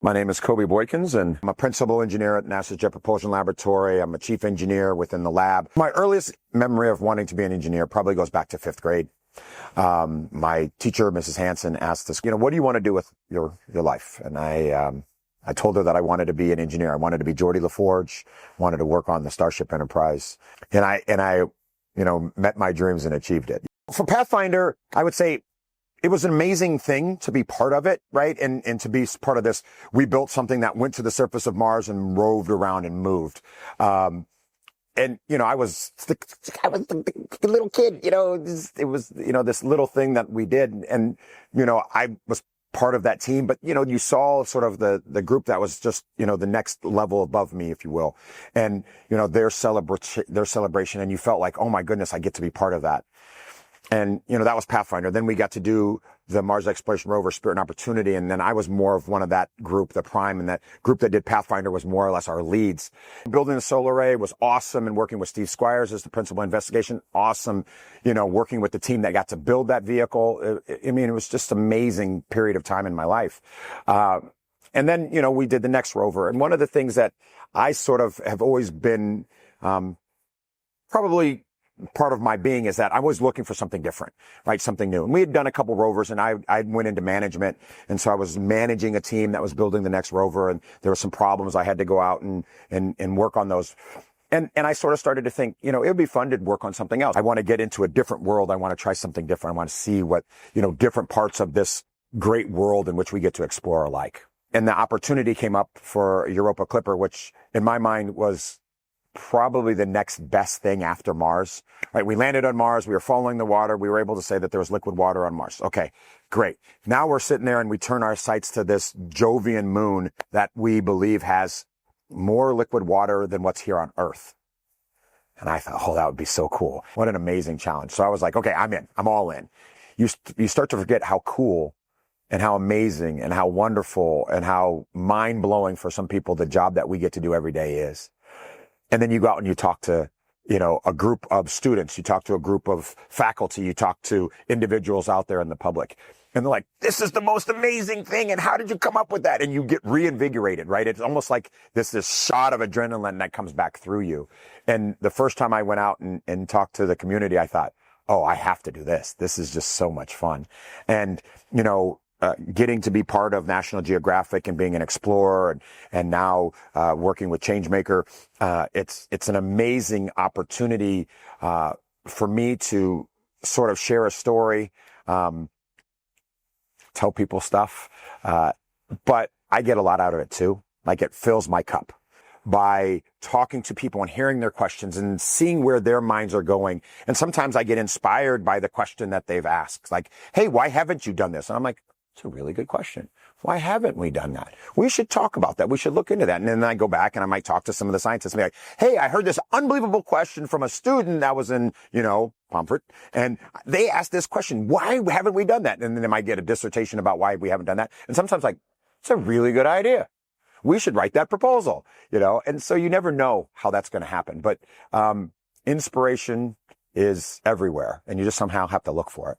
My name is Kobie Boykins, and I'm a principal engineer at NASA's Jet Propulsion Laboratory. I'm a chief engineer within the lab. My earliest memory of wanting to be an engineer probably goes back to fifth grade. My teacher, Mrs. Hanson, asked us, what do you want to do with your life? And I told her that I wanted to be an engineer. I wanted to be Geordie LaForge, wanted to work on the Starship Enterprise. And I met my dreams and achieved it. For Pathfinder, I would say it was an amazing thing to be part of it, right? And to be part of this. We built something that went to the surface of Mars and roved around and moved. I was the little kid, it was, this little thing that we did. And, I was part of that team, but, you saw sort of the group that was just, the next level above me, if you will. And, their celebration, and you felt like, oh my goodness, I get to be part of that. And, that was Pathfinder. Then we got to do the Mars Exploration Rover Spirit and Opportunity. And then I was more of one of that group, the prime, and that group that did Pathfinder was more or less our leads. Building the solar array was awesome, and working with Steve Squires as the principal investigation, awesome. Working with the team that got to build that vehicle. It was just an amazing period of time in my life. And then, we did the next rover. And one of the things that I sort of have always been, probably part of my being is that I was looking for something different, right? Something new. And we had done a couple rovers, and I went into management. And so I was managing a team that was building the next rover, and there were some problems. I had to go out and work on those. And I sort of started to think, it would be fun to work on something else. I want to get into a different world. I want to try something different. I want to see what, different parts of this great world in which we get to explore are like. And the opportunity came up for Europa Clipper, which in my mind was probably the next best thing after Mars, right? We landed on Mars. We were following the water. We were able to say that there was liquid water on Mars. Okay, great. Now we're sitting there and we turn our sights to this Jovian moon that we believe has more liquid water than what's here on Earth. And I thought, oh, that would be so cool. What an amazing challenge. So I was like, okay, I'm in. I'm all in. You start to forget how cool and how amazing and how wonderful and how mind-blowing for some people the job that we get to do every day is. And then you go out and you talk to, a group of students. You talk to a group of faculty. You talk to individuals out there in the public. And they're like, this is the most amazing thing. And how did you come up with that? And you get reinvigorated, right? It's almost like this shot of adrenaline that comes back through you. And the first time I went out and talked to the community, I thought, oh, I have to do this. This is just so much fun. And, getting to be part of National Geographic and being an explorer and now working with Changemaker, it's an amazing opportunity for me to sort of share a story, tell people stuff, but I get a lot out of it too. Like, it fills my cup by talking to people and hearing their questions and seeing where their minds are going. And sometimes I get inspired by the question that they've asked, like, hey, why haven't you done this? And I'm like, it's a really good question. Why haven't we done that? We should talk about that. We should look into that. And then I go back and I might talk to some of the scientists and be like, hey, I heard this unbelievable question from a student that was in, Pomfret. And they asked this question. Why haven't we done that? And then they might get a dissertation about why we haven't done that. And sometimes it's a really good idea. We should write that proposal, And so you never know how that's going to happen. But inspiration is everywhere, and you just somehow have to look for it.